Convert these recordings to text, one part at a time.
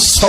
100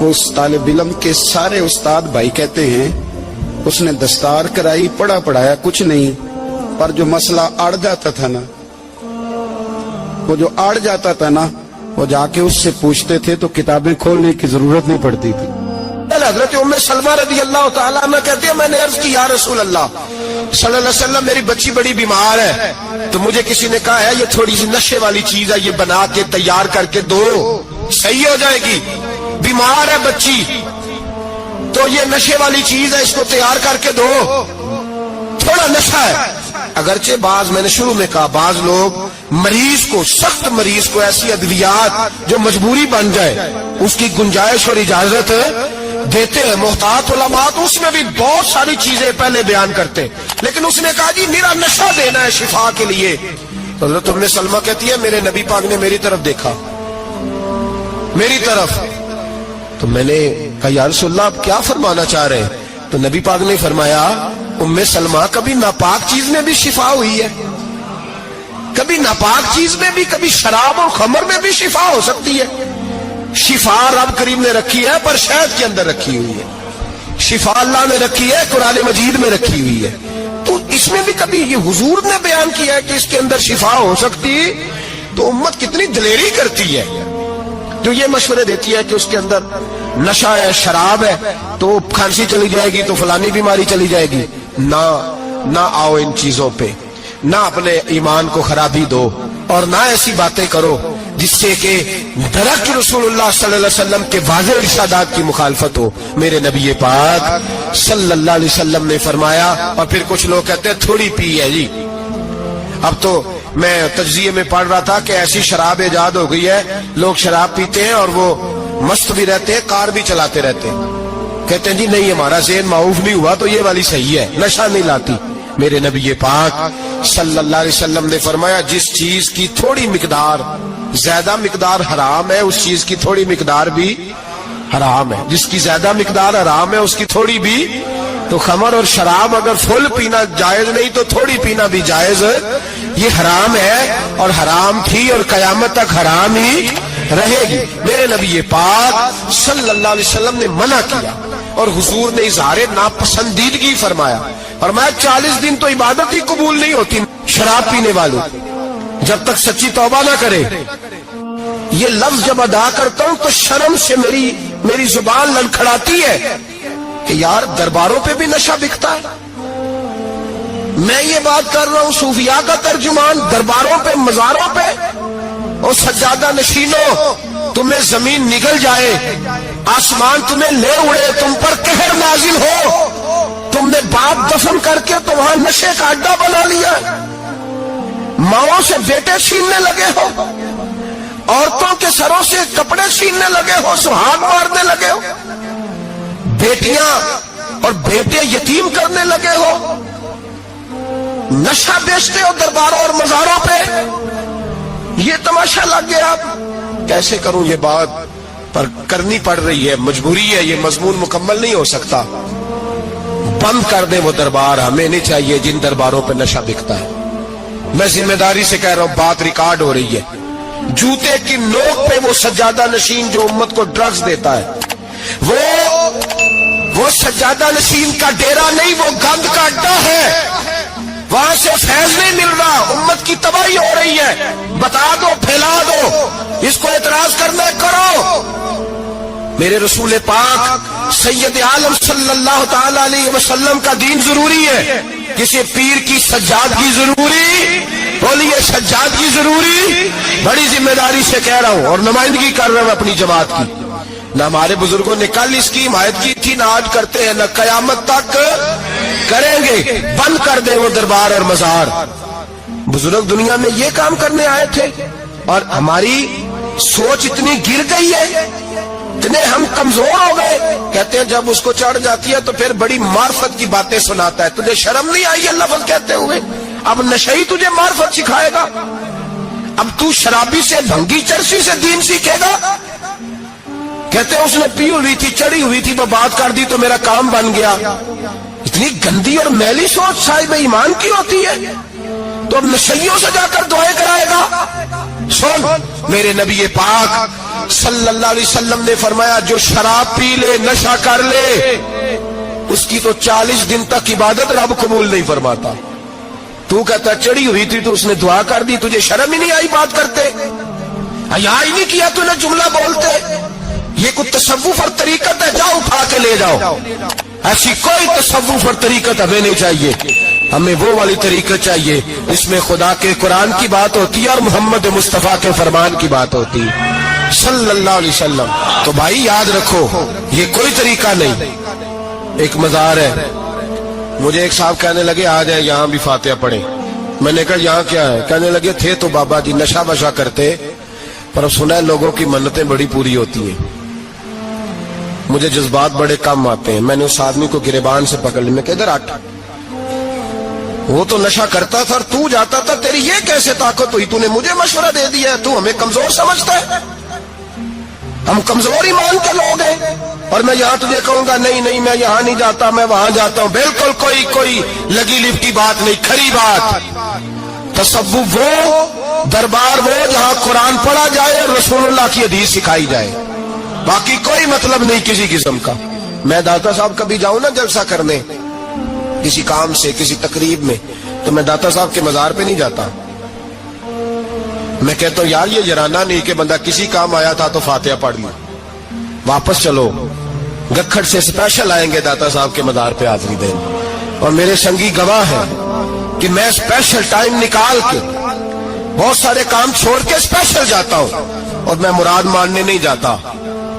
اس طالب علم کے سارے استاد بھائی کہتے ہیں اس نے دستار کرائی، پڑھا پڑھایا کچھ نہیں، پر جو مسئلہ اڑ جاتا تھا نا، وہ جو اڑ جاتا تھا نا، وہ جا کے اس سے پوچھتے تھے تو کتابیں کھولنے کی ضرورت نہیں پڑتی تھی۔ حضرت ام سلمہ رضی اللہ تعالیٰ عنہ کہتے ہیں میں نے عرض کی یا رسول اللہ صلی اللہ علیہ وسلم میری بچی بڑی بیمار ہے، تو مجھے کسی نے کہا ہے یہ تھوڑی سی نشے والی چیز ہے، یہ بنا کے تیار کر کے دو صحیح ہو جائے گی، بیمار ہے بچی تو یہ نشے والی چیز ہے، اس کو تیار کر کے دو، تھوڑا نشہ ہے۔ اگرچہ بعض میں نے شروع میں کہا بعض لوگ مریض کو، سخت مریض کو ایسی ادویات جو مجبوری بن جائے اس کی گنجائش اور اجازت دیتے ہیں، محتاط علماء تو اس میں بھی بہت ساری چیزیں پہلے بیان کرتے، لیکن اس نے کہا جی میرا نشہ دینا ہے شفا کے لیے۔ حضرت ام سلمہ کہتی ہے میرے نبی پاک نے میری طرف دیکھا، میری طرف، تو میں نے کہا یا رسول اللہ آپ کیا فرمانا چاہ رہے ہیں؟ تو نبی پاک نے فرمایا ام سلمہ کبھی ناپاک چیز میں بھی شفا ہوئی ہے، کبھی ناپاک چیز میں بھی، کبھی شراب اور خمر میں بھی شفا ہو سکتی ہے۔ شفا رب کریم نے رکھی ہے پر شہد کے اندر رکھی ہوئی ہے، شفا اللہ نے رکھی ہے قرآن مجید میں رکھی ہوئی ہے، تو اس میں بھی کبھی یہ حضور نے بیان کیا ہے کہ اس کے اندر شفا ہو سکتی، تو امت کتنی دلیری کرتی ہے جو یہ مشورے دیتی ہے کہ اس کے اندر نشہ ہے، شراب ہے، تو کھانسی چلی جائے گی تو فلانی بیماری چلی جائے گی۔ نہ آؤ ان چیزوں پہ، نہ اپنے ایمان کو خرابی دو، اور نہ ایسی باتیں کرو جس سے کہ درک رسول اللہ صلی اللہ علیہ وسلم کے واضح ارشادات کی مخالفت ہو۔ میرے نبی پاک صلی اللہ علیہ وسلم نے فرمایا، اور پھر کچھ لوگ کہتے ہیں تھوڑی پی ہے جی، اب تو میں تجزیے میں پڑھ رہا تھا کہ ایسی شراب ایجاد ہو گئی ہے لوگ شراب پیتے ہیں اور وہ مست بھی رہتے ہیں، کار بھی چلاتے رہتے ہیں، کہتے ہیں جی نہیں ہمارا ذہن معاف نہیں ہوا تو یہ والی صحیح ہے، نشہ نہیں لاتی۔ میرے نبی پاک صلی اللہ علیہ وسلم نے فرمایا جس چیز کی تھوڑی مقدار، زیادہ مقدار حرام ہے اس چیز کی تھوڑی مقدار بھی حرام ہے، جس کی زیادہ مقدار حرام ہے اس کی تھوڑی بھی، تو خمر اور شراب اگر فل پینا جائز نہیں تو تھوڑی پینا بھی جائز، یہ حرام ہے اور حرام تھی اور قیامت تک حرام ہی رہے گی۔ میرے نبی پاک صلی اللہ علیہ وسلم نے منع کیا اور حضور نے اظہار ناپسندیدگی فرمایا، اور میں 40 دن تو عبادت ہی قبول نہیں ہوتی شراب پینے والوں جب تک سچی توبہ نہ کرے۔ یہ لفظ جب ادا کرتا ہوں تو شرم سے میری زبان لڑکھڑاتی ہے کہ یار درباروں پہ بھی نشہ بکتا ہے۔ میں یہ بات کر رہا ہوں صوفیاء کا ترجمان، درباروں پہ، مزاروں پہ، اور سجادہ نشینوں تمہیں زمین نگل جائے، آسمان تمہیں لے اڑے، تم پر قہر نازل ہو، تم نے باپ دفن کر کے تو وہاں نشے کا اڈا بنا لیا، ماؤں سے بیٹے چھیننے لگے ہو، عورتوں کے سروں سے کپڑے چھیننے لگے ہو، سہاگ مارنے لگے ہو، بیٹیاں اور بیٹے یتیم کرنے لگے ہو، نشہ بیچتے ہو درباروں اور مزاروں پہ، یہ تماشا لگ گیا۔ کیسے کروں یہ بات، پر کرنی پڑ رہی ہے، مجبوری ہے، یہ مضمون مکمل نہیں ہو سکتا۔ بند کر دیں وہ دربار، ہمیں نہیں چاہیے جن درباروں پہ نشہ بکتا ہے۔ میں ذمہ داری سے کہہ رہا ہوں، بات ریکارڈ ہو رہی ہے۔ جوتے کی نوک پہ وہ سجادہ نشین جو امت کو ڈرگز دیتا ہے، وہ سجادہ نشین کا ڈیرا نہیں، وہ گند کا اڈا ہے، وہاں سے فیض نہیں مل رہا، امت کی تباہی ہو رہی ہے۔ بتا دو، پھیلا دو، اس کو اعتراض کرنا کرو۔ میرے رسول پاک سید عالم صلی اللہ تعالی علیہ وسلم کا دین ضروری ہے، کسی پیر کی سجادگی ضروری، بولیے سجادگی ضروری، بڑی ذمہ داری سے کہہ رہا ہوں اور نمائندگی کر رہا ہوں اپنی جماعت کی۔ نہ ہمارے بزرگوں نے کل اس کی حمایت کی تھی، نہ آج کرتے ہیں، نہ قیامت تک کریں گے۔ بند کر دیں وہ دربار اور مزار۔ بزرگ دنیا میں یہ کام کرنے آئے تھے اور ہماری سوچ اتنی گر گئی ہے، اتنے ہم کمزور ہو گئے۔ کہتے ہیں جب اس کو چڑھ جاتی ہے تو پھر بڑی معرفت کی باتیں سناتا ہے۔ تجھے شرم نہیں آئی یہ لفظ کہتے ہوئے؟ اب نشئی تجھے معرفت سکھائے گا؟ اب تو شرابی سے، بھنگی چرسی سے دین سیکھے گا؟ کہتے ہیں اس نے پی ہوئی تھی، چڑھی ہوئی تھی، وہ بات کر دی تو میرا کام بن گیا۔ اتنی گندی اور میلی سوچ صاحب ایمان کی ہوتی ہے، تو اب نشیوں سے جا کر دعائیں کرائے گا؟ سن، میرے نبی پاک صلی اللہ علیہ وسلم نے فرمایا جو شراب پی لے نشہ کر لے اس کی تو 40 دن تک عبادت رب قبول نہیں فرماتا. تو کہتا چڑی ہوئی تھی تو اس نے دعا کر دی, تجھے شرم ہی نہیں آئی بات کرتے, حیا ہی نہیں کیا تو نے جملہ بولتے. یہ کوئی تصوف اور طریقت ہے؟ جاؤ اٹھا کے لے جاؤ. ایسی کوئی تصوف اور طریقت ہمیں نہیں چاہیے. ہمیں وہ والی طریقت چاہیے جس میں خدا کے قرآن کی بات ہوتی ہے اور محمد مصطفیٰ کے فرمان کی بات ہوتی ہے صلی اللہ علیہ وسلم. تو بھائی یاد رکھو یہ کوئی طریقہ نہیں. ایک مزار ہے, مجھے ایک صاحب کہنے لگے آ جائیں یہاں بھی فاتحہ پڑھیں. میں نے کہا یہاں کیا ہے؟ کہنے لگے تھے تو بابا جی نشہ بشا کرتے, پر اب سنا ہے لوگوں کی منتیں بڑی پوری ہوتی ہیں. مجھے جذبات بڑے کم آتے ہیں. میں نے اس آدمی کو گریبان سے پکڑ لی, میں کہ ادھر ہٹ, وہ تو نشہ کرتا تھا اور تو جاتا تھا, تیری یہ کیسے طاقت ہوئی؟ تو نے مجھے مشورہ دے دیا ہے, تو ہمیں کمزور سمجھتا ہے؟ ہم کمزور ایمان کے لوگ ہیں. اور میں یہاں تجھے کہوں گا نہیں نہیں میں یہاں نہیں جاتا, میں وہاں جاتا ہوں. بالکل کوئی لگی لپٹی بات نہیں, کھری بات. تصوف وہ, دربار وہ جہاں قرآن پڑھا جائے اور رسول اللہ کی حدیث سکھائی جائے, باقی کوئی مطلب نہیں کسی قسم کا. میں داتا صاحب کبھی جاؤں نا جلسہ کرنے کسی کام سے کسی تقریب میں, تو میں داتا صاحب کے مزار پہ نہیں جاتا. میں کہتا ہوں یار یہ جرانہ نہیں کہ بندہ کسی کام آیا تھا تو فاتحہ پڑھ لی, واپس چلو. گکھڑ سے اسپیشل آئیں گے داتا صاحب کے مزار پہ حاضری دیں, اور میرے سنگی گواہ ہیں کہ میں اسپیشل ٹائم نکال کے بہت سارے کام چھوڑ کے اسپیشل جاتا ہوں. اور میں مراد ماننے نہیں جاتا,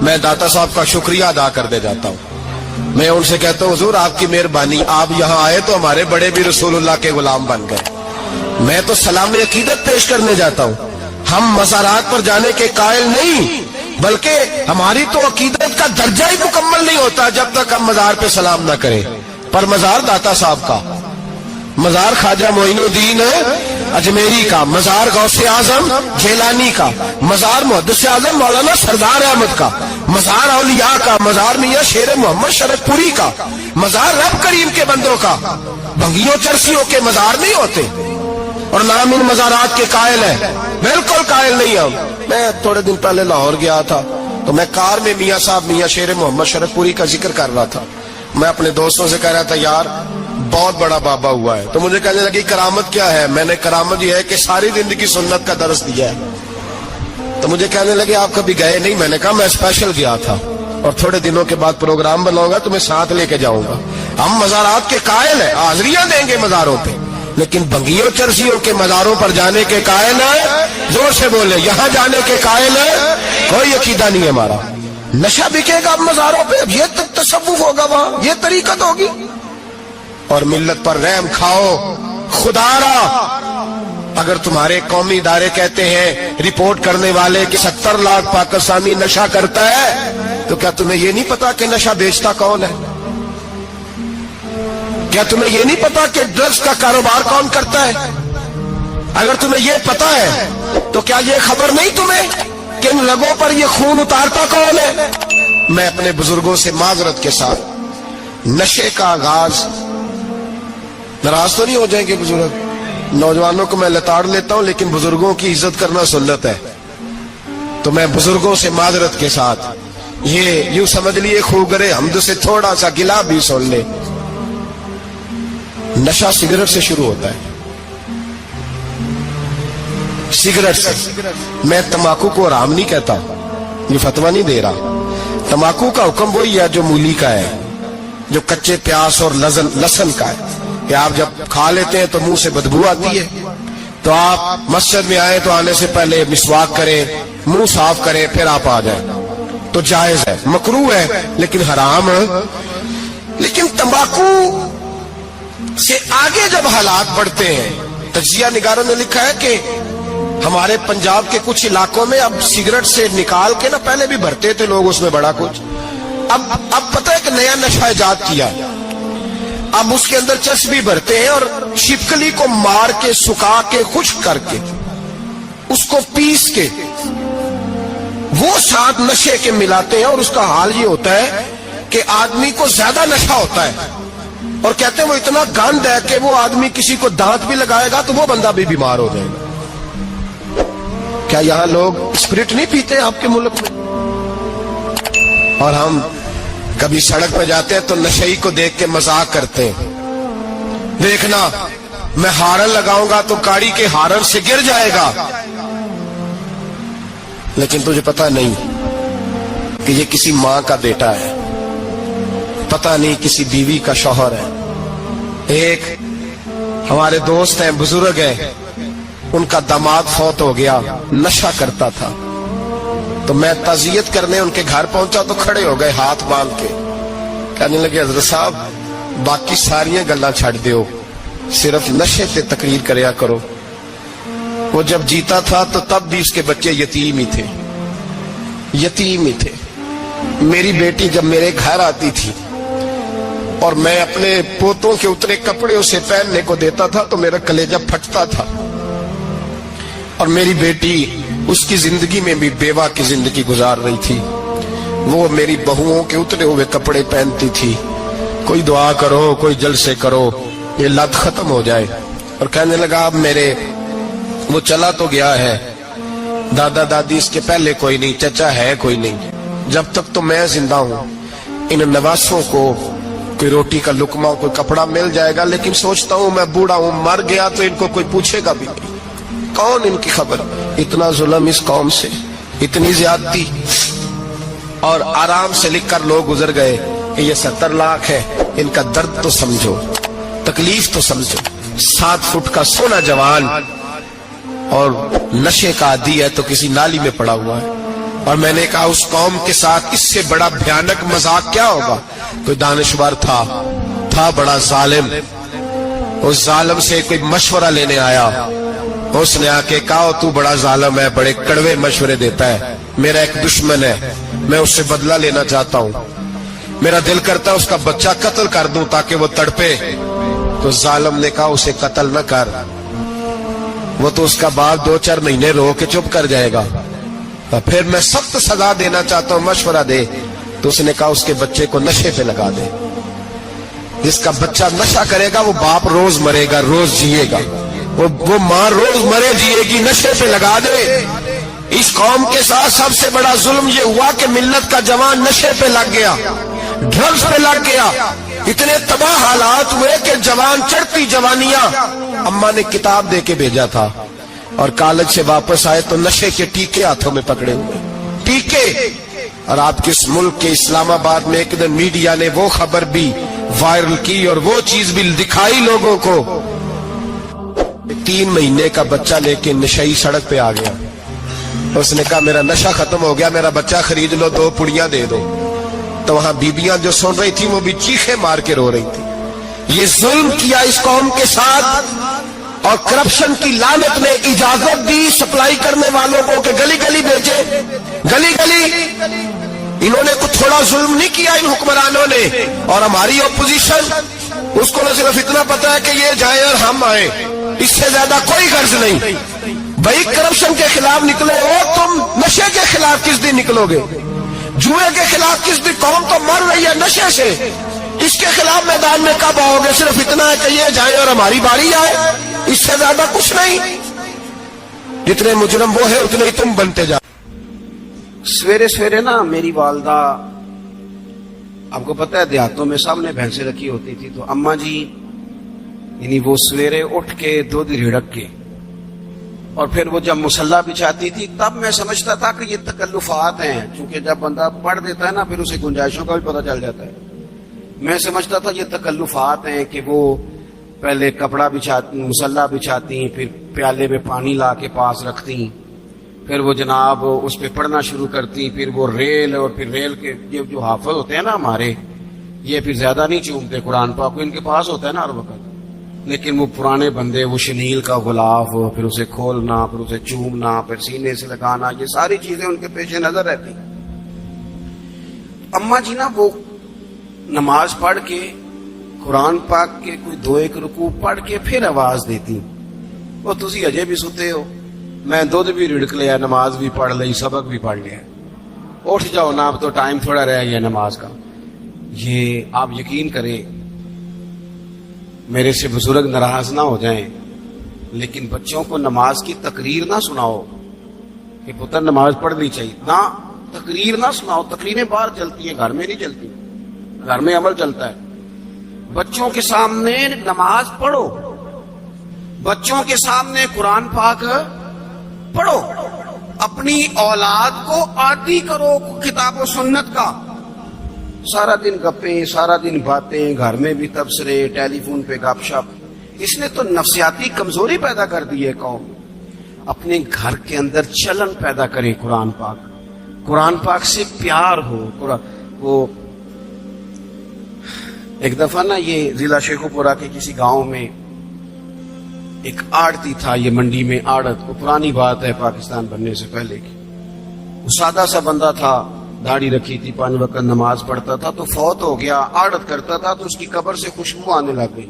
میں داتا صاحب کا شکریہ ادا کر دے جاتا ہوں. میں ان سے کہتا ہوں حضور آپ کی مہربانی, آپ یہاں آئے تو ہمارے بڑے بھی رسول اللہ کے غلام بن گئے. میں تو سلام عقیدت پیش کرنے جاتا ہوں. ہم مزارات پر جانے کے قائل نہیں, بلکہ ہماری تو عقیدت کا درجہ ہی مکمل نہیں ہوتا جب تک ہم مزار پہ سلام نہ کریں. پر مزار داتا صاحب کا, مزار خواجہ معین الدین اجمیری کا, مزار غوث اعظم جیلانی کا, مزار محدث اعظم مولانا سردار احمد کا, مزار اولیاء کا, مزار میاں شیر محمد شرف پوری کا, مزار رب کریم کے بندوں کا. بھنگیوں چرسیوں کے مزار نہیں ہوتے, اور نام ان مزارات کے قائل ہے, بالکل قائل نہیں ہم. میں تھوڑے دن پہلے لاہور گیا تھا تو میں کار میں میاں صاحب میاں شیر محمد شرف پوری کا ذکر کر رہا تھا. میں اپنے دوستوں سے کہہ رہا تھا یار بہت بڑا بابا ہوا ہے. تو مجھے کہنے لگی کرامت کیا ہے؟ میں نے کرامت یہ ہے کہ ساری زندگی سنت کا درس دیا ہے. تو مجھے کہنے لگے آپ کبھی گئے نہیں؟ میں نے کہا میں اسپیشل گیا تھا, اور تھوڑے دنوں کے بعد پروگرام بناؤں گا تو میں ساتھ لے کے جاؤں گا. ہم مزارات کے قائل ہیں, حاضریاں دیں گے مزاروں پہ, لیکن بھنگیوں چرسیوں کے مزاروں پر جانے کے قائل ہیں. زور سے بولے, یہاں جانے کے قائل ہیں. کوئی عقیدہ نہیں ہے ہمارا. نشہ بکے گا اب مزاروں پہ, اب یہ تصوف ہوگا وہاں, یہ طریقت ہوگی. اور ملت پر رحم کھاؤ خدا را. اگر تمہارے قومی ادارے کہتے ہیں رپورٹ کرنے والے کہ 70 لاکھ پاکستانی نشہ کرتا ہے, تو کیا تمہیں یہ نہیں پتا کہ نشہ بیچتا کون ہے؟ کیا تمہیں یہ نہیں پتا کہ ڈرگز کا کاروبار کون کرتا ہے؟ اگر تمہیں یہ پتا ہے تو کیا یہ خبر نہیں تمہیں کہ ان لگوں پر یہ خون اتارتا کون ہے؟ میں اپنے بزرگوں سے معذرت کے ساتھ, نشے کا آغاز, ناراض تو نہیں ہو جائیں گے بزرگ, نوجوانوں کو میں لتاڑ لیتا ہوں لیکن بزرگوں کی عزت کرنا سنت ہے. تو میں بزرگوں سے معذرت کے ساتھ, یہ یوں سمجھ لیے خوگرے حمد سے تھوڑا سا گلا بھی سن لے. نشہ سگریٹ سے شروع ہوتا ہے, سگریٹ سے. میں تمباکو کو حرام نہیں کہتا, یہ فتویٰ نہیں دے رہا. تمباکو کا حکم وہی ہے جو مولی کا ہے, جو کچے پیاز اور لہسن کا ہے, کہ آپ جب کھا لیتے ہیں تو منہ سے بدبو آتی ہے, تو آپ مسجد میں آئے تو آنے سے پہلے مسواک کریں, منہ صاف کریں, پھر آپ آ جائیں. تو جائز ہے, مکروہ ہے لیکن حرام ہے. لیکن تمباکو سے آگے جب حالات بڑھتے ہیں, تجزیہ نگاروں نے لکھا ہے کہ ہمارے پنجاب کے کچھ علاقوں میں اب سگریٹ سے نکال کے نا, پہلے بھی بھرتے تھے لوگ اس میں بڑا کچھ, اب پتہ ہے کہ نیا نشہ ایجاد کیا, اب اس کے اندر چسبی بھرتے ہیں اور چھپکلی کو مار کے سکھا کے خشک کر کے اس کو پیس کے وہ ساتھ نشے کے ملاتے ہیں, اور اس کا حال یہ ہوتا ہے کہ آدمی کو زیادہ نشہ ہوتا ہے, اور کہتے ہیں وہ اتنا گند ہے کہ وہ آدمی کسی کو دانت بھی لگائے گا تو وہ بندہ بھی بیمار ہو جائے گا. کیا یہاں لوگ اسپرٹ نہیں پیتے آپ کے ملک میں؟ اور ہم کبھی سڑک پہ جاتے ہیں تو نشئی کو دیکھ کے مذاق کرتے ہیں، دیکھنا میں ہارن لگاؤں گا تو گاڑی کے ہارن سے گر جائے گا، لیکن تجھے پتہ نہیں کہ یہ کسی ماں کا بیٹا ہے، پتہ نہیں کسی بیوی کا شوہر ہے۔ ایک ہمارے دوست ہیں، بزرگ ہیں، ان کا داماد فوت ہو گیا، نشہ کرتا تھا، تو میں تعزیت کرنے ان کے گھر پہنچا تو کھڑے ہو گئے ہاتھ باندھ کے، کہنے لگے حضرت صاحب باقی ساریاں گلاں چھڑ دیو، صرف نشے تے تقریر کریا کرو۔ وہ جب جیتا تھا تو تب بھی اس کے بچے یتیم ہی تھے، یتیم ہی تھے۔ میری بیٹی جب میرے گھر آتی تھی اور میں اپنے پوتوں کے اترے کپڑے اسے پہننے کو دیتا تھا تو میرا کلیجہ پھٹتا تھا، اور میری بیٹی اس کی زندگی میں بھی بیوہ کی زندگی گزار رہی تھی، وہ میری بہوؤں کے اترے ہوئے کپڑے پہنتی تھی، کوئی دعا کرو، کوئی جلسے کرو، یہ لت ختم ہو جائے۔ اور کہنے لگا اب میرے وہ چلا تو گیا ہے، دادا دادی اس کے پہلے کوئی نہیں، چچا ہے کوئی نہیں، جب تک تو میں زندہ ہوں ان نواسوں کو کوئی روٹی کا لقمہ، کوئی کپڑا مل جائے گا، لیکن سوچتا ہوں میں بوڑھا ہوں، مر گیا تو ان کو کوئی پوچھے گا بھی نہیں، کون ان کی خبر۔ اتنا ظلم اس قوم سے، اتنی زیادتی، اور آرام سے لکھ کر لوگ گزر گئے کہ یہ 70 لاکھ ہے، ان کا درد تو سمجھو، تکلیف تو سمجھو۔ 7 فٹ کا سونا جوان اور نشے کا عادی ہے تو کسی نالی میں پڑا ہوا ہے۔ اور میں نے کہا اس قوم کے ساتھ اس سے بڑا بھیانک مذاق کیا ہوگا۔ کوئی دانشور تھا بڑا ظالم، اس ظالم سے کوئی مشورہ لینے آیا، اس نے آ کے کہا تو بڑا ظالم ہے، بڑے کڑوے مشورے دیتا ہے، میرا ایک دشمن ہے، میں اس سے بدلہ لینا چاہتا ہوں، میرا دل کرتا ہے اس کا بچہ قتل کر دوں تاکہ وہ تڑپے۔ تو ظالم نے کہا اسے قتل نہ کر، وہ تو اس کا باپ 2-4 مہینے رو کے چپ کر جائے گا، پھر میں سخت سزا دینا چاہتا ہوں، مشورہ دے۔ تو اس نے کہا اس کے بچے کو نشے پہ لگا دے، جس کا بچہ نشہ کرے گا وہ باپ روز مرے گا، روز جیے گا، وہ ماں روز مرے جیے گی، نشے پہ لگا دے۔ اس قوم کے ساتھ سب سے بڑا ظلم یہ ہوا کہ ملت کا جوان نشے پہ لگ گیا، ڈرگز پہ لگ گیا، اتنے تباہ حالات ہوئے کہ جوان چڑھتی جوانیاں۔ اماں نے کتاب دے کے بھیجا تھا اور کالج سے واپس آئے تو نشے کے ٹیکے ہاتھوں میں پکڑے ہوئے، ٹیکے۔ اور آپ کے اس ملک کے اسلام آباد میں ایک دن میڈیا نے وہ خبر بھی وائرل کی اور وہ چیز بھی دکھائی لوگوں کو، 3 مہینے کا بچہ لے کے نشئی سڑک پہ آ گیا، اس نے کہا میرا نشہ ختم ہو گیا، میرا بچہ خرید لو، 2 پڑیاں دے دو۔ تو وہاں بیبیاں جو سن رہی تھی وہ بھی چیخے مار کے رو رہی تھی۔ یہ ظلم کیا اس قوم کے ساتھ، اور کرپشن کی لعنت نے اجازت دی سپلائی کرنے والوں کو کہ گلی گلی بھیجے، گلی گلی۔ انہوں نے کچھ تھوڑا ظلم نہیں کیا ان حکمرانوں نے، اور ہماری اپوزیشن اس کو نہ صرف اتنا پتا ہے کہ یہ جائیں اور ہم آئیں، اس سے زیادہ کوئی غرض نہیں۔ بھائی کرپشن کے خلاف نکلو، اور تم نشے کے خلاف کس دن نکلو گے؟ جوئے کے خلاف کس دن؟ قوم تو مر رہی ہے نشے سے، اس کے خلاف میدان میں کب آؤ گے؟ صرف اتنا ہے کہ یہ جائیں اور ہماری باری آئے، اس سے زیادہ کچھ نہیں۔ جتنے مجرم وہ ہے اتنے ہی تم بنتے جا۔ سویرے سویرے نا میری والدہ، آپ کو پتہ ہے دیہاتوں میں سامنے بھینسیں رکھی ہوتی تھی، تو اماں جی یعنی وہ سویرے اٹھ کے دودھ رڑک کے اور پھر وہ جب مصلی بچھاتی تھی تب میں سمجھتا تھا کہ یہ تکلفات ہیں، چونکہ جب بندہ پڑھ دیتا ہے نا پھر اسے گنجائشوں کا بھی پتہ چل جاتا ہے۔ میں سمجھتا تھا یہ تکلفات ہیں کہ وہ پہلے کپڑا بچھاتی، مصلی بچھاتی، پھر پیالے میں پانی لا کے پاس رکھتی، پھر وہ جناب اس پہ پڑھنا شروع کرتی، پھر وہ ریل، اور پھر ریل کے یہ جو حافظ ہوتے ہیں نا ہمارے، یہ پھر زیادہ نہیں چومتے قرآن پاک کو، ان کے پاس ہوتا ہے نا ہر وقت، لیکن وہ پرانے بندے وہ شنیل کا غلاف، پھر اسے کھولنا، پھر اسے چومنا، پھر سینے سے لگانا، یہ ساری چیزیں ان کے پیش نظر رہتی۔ اماں جی نا وہ نماز پڑھ کے قرآن پاک کے کوئی 2-1 رکوع پڑھ کے پھر آواز دیتی، وہ تسی اجے بھی ستے ہو، میں دودھ بھی رڑک لیا، نماز بھی پڑھ لی، سبق بھی پڑھ لیا، اٹھ جاؤ نا، اب تو ٹائم تھوڑا رہ گیا نماز کا۔ یہ آپ یقین کریں، میرے سے بزرگ ناراض نہ ہو جائیں، لیکن بچوں کو نماز کی تقریر نہ سناؤ کہ پتر نماز پڑھنی چاہیے، نہ تقریر نہ سناؤ. تقریریں باہر چلتی ہیں, گھر میں نہیں چلتی. گھر میں عمل چلتا ہے. بچوں کے سامنے نماز پڑھو, بچوں کے سامنے قرآن پاک پڑھو. اپنی اولاد کو عادی کرو کتاب و سنت کا. سارا دن گپیں, سارا دن باتیں, گھر میں بھی تبصرے, ٹیلی فون پہ گپ شپ. اس نے تو نفسیاتی کمزوری پیدا کر دی ہے قوم. اپنے گھر کے اندر چلن پیدا کریں قرآن پاک, قرآن پاک سے پیار ہو. وہ ایک دفعہ نا یہ ضلع شیخوپورہ کے کسی گاؤں میں ایک آڑتی تھا, یہ منڈی میں آڑت, کو پرانی بات ہے پاکستان بننے سے پہلے کی. وہ سادہ سا بندہ تھا, داڑھی رکھی تھی, 5 وقت نماز پڑھتا تھا. تو فوت ہو گیا, آڑت کرتا تھا تو اس کی قبر سے خوشبو آنے لگ گئی.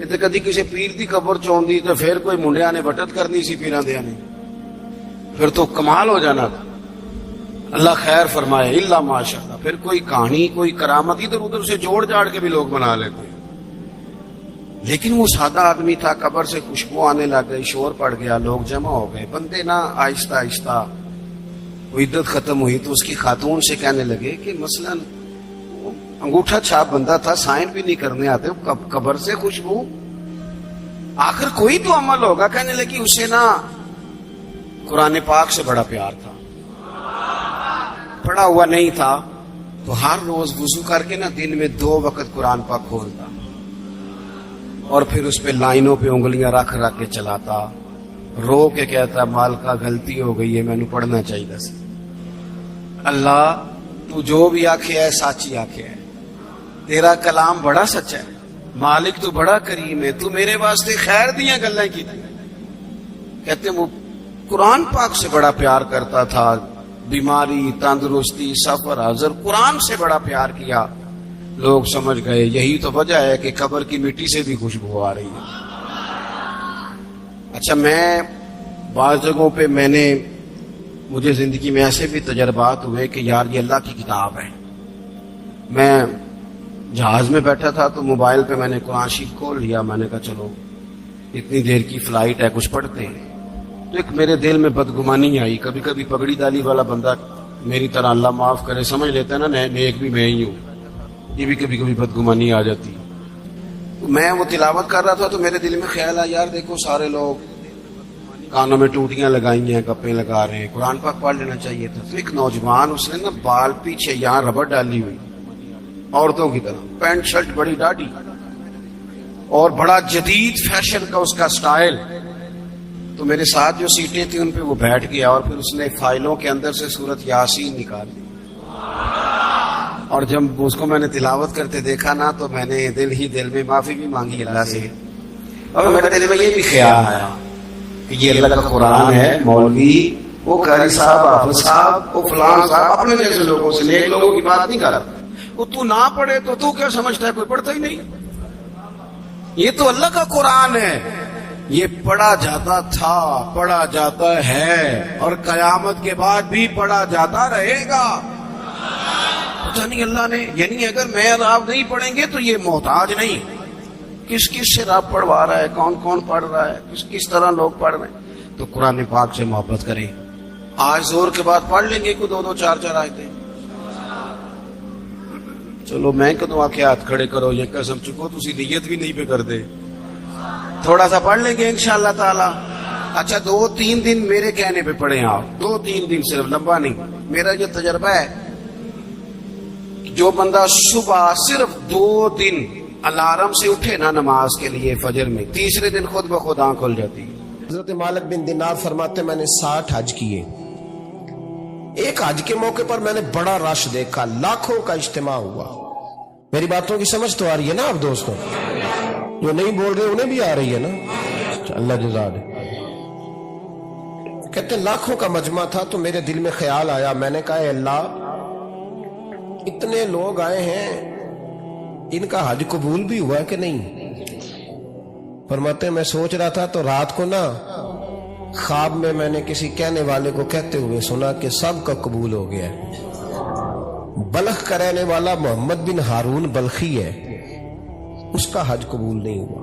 تے کدی کسی پیر دی قبر چوندی تو پھر کوئی منڈیاں نے بٹت کرنی سی پیراں دیاں نے, پھر تو کمال ہو جانا تھا. اللہ خیر فرمائے, الا ماشاءاللہ. پھر کوئی کہانی, کوئی کرامت ادھر ادھر سے جوڑ جاڑ کے بھی لوگ بنا لیتے. لیکن وہ سادہ آدمی تھا, قبر سے خوشبو آنے لگ گئی, شور پڑ گیا, لوگ جمع ہو گئے. بندے نا آہستہ آہستہ وہ عدت ختم ہوئی تو اس کی خاتون سے کہنے لگے کہ مثلا انگوٹھا چھاپ بندہ تھا, سائن بھی نہیں کرنے آتے, قبر سے خوشبو, آخر کوئی تو عمل ہوگا. کہنے لگی اسے نا قرآن پاک سے بڑا پیار تھا, پڑھا ہوا نہیں تھا, تو ہر روز وضو کر کے نا دن میں 2 وقت قرآن پاک کھولتا اور پھر اس پہ لائنوں پہ انگلیاں رکھ رکھ کے چلاتا, رو کے کہتا مالکا غلطی ہو گئی ہے, میں نے پڑھنا چاہیے سی. اللہ تو جو بھی آکھے ہے سچی آکھے ہے, تیرا کلام بڑا سچا ہے, مالک تو بڑا کریم ہے, تو میرے واسطے خیر دیاں گلاں کی. کہتے وہ قرآن پاک سے بڑا پیار کرتا تھا, بیماری, تندرستی, سفر, حضر, قرآن سے بڑا پیار کیا. لوگ سمجھ گئے یہی تو وجہ ہے کہ قبر کی مٹی سے بھی خوشبو آ رہی ہے. اچھا, میں بعض جگہوں پہ مجھے زندگی میں ایسے بھی تجربات ہوئے کہ یار یہ اللہ کی کتاب ہے. میں جہاز میں بیٹھا تھا تو موبائل پہ میں نے قرآن شریف کھول لیا. میں نے کہا چلو اتنی دیر کی فلائٹ ہے, کچھ پڑھتے ہیں. تو ایک میرے دل میں بدگمانی آئی. کبھی کبھی پگڑی ڈالی والا بندہ میری طرح, اللہ معاف کرے, سمجھ لیتا ہے نا نیک بھی میں ہی ہوں, یہ بھی کبھی کبھی بدگمانی آ جاتی. میں وہ تلاوت کر رہا تھا تو میرے دل میں خیال آیا یار دیکھو سارے لوگ کانوں میں ٹوٹیاں لگائی ہیں, گپیں لگا رہے ہیں, قرآن پاک پڑھ لینا چاہیے تھا. تو ایک نوجوان, اس نے نا بال پیچھے یہاں ربڑ ڈالی ہوئی عورتوں کی طرح, پینٹ شرٹ بڑی ڈاڑھی, اور بڑا جدید فیشن کا اس کا سٹائل. تو میرے ساتھ جو سیٹیں تھیں ان پہ وہ بیٹھ گیا, اور پھر اس نے فائلوں کے اندر سے سورت یاسین نکال لی. اور جب اس کو میں نے تلاوت کرتے دیکھا نا تو میں نے دل میں معافی بھی مانگی اللہ سے. اور میرے دل میں یہ بھی خیال آیا کہ یہ اللہ کا قرآن ہے, مولوی, وہ قاری صاحب, حافظ صاحب, وہ فلان صاحب, اپنے جیسے لوگوں سے, نیک لوگوں کی بات نہیں کر رہا. وہ تو نہ پڑھے تو کیا سمجھتا ہے, کوئی پڑھتا ہی نہیں. یہ تو اللہ کا قرآن ہے, یہ پڑھا جاتا تھا, پڑھا جاتا ہے, اور قیامت کے بعد بھی پڑھا جاتا رہے گا. پتہ نہیں اللہ نے, یعنی اگر میں اور آپ نہیں پڑھیں گے تو یہ محتاج نہیں. کس سے رب پڑھوا رہا ہے, کون پڑھ رہا ہے, کس طرح لوگ پڑھ رہے ہیں. تو قرآن پاک سے محبت کریں. آج زور کے بعد پڑھ لیں گے کوئی 2 4 آیتیں. چلو میں کدوں آکھے ہاتھ کھڑے کرو, یہ قسم چکو تسی نیت بھی نہیں پہ کر دے, تھوڑا سا پڑھ لیں گے انشاءاللہ تعالی. اچھا 2-3 دن میرے کہنے پہ پڑھیں آپ, 2-3 دن, صرف لمبا نہیں. میرا یہ تجربہ ہے, جو بندہ صبح صرف 2 دن الارم سے اٹھے نا نماز کے لیے فجر میں, تیسرے دن خود بخود آنکھ کھل جاتی. حضرت مالک بن دینار فرماتے میں نے 60 حج کیے. ایک حج کے موقع پر میں نے بڑا رش دیکھا, لاکھوں کا اجتماع ہوا. میری باتوں کی سمجھ تو آ رہی ہے نا آپ دوستوں, جو نہیں بول رہے انہیں بھی آ رہی ہے نا, اللہ جزا دے. کہتے لاکھوں کا مجمع تھا. تو میرے دل میں خیال آیا, میں نے کہا اے اللہ, اتنے لوگ آئے ہیں, ان کا حج قبول بھی ہوا کہ نہیں. فرماتے میں سوچ رہا تھا تو رات کو نا خواب میں نے کسی کہنے والے کو کہتے ہوئے سنا کہ سب کا قبول ہو گیا ہے. بلخ کا رہنے والا محمد بن ہارون بلخی ہے, اس کا حج قبول نہیں ہوا.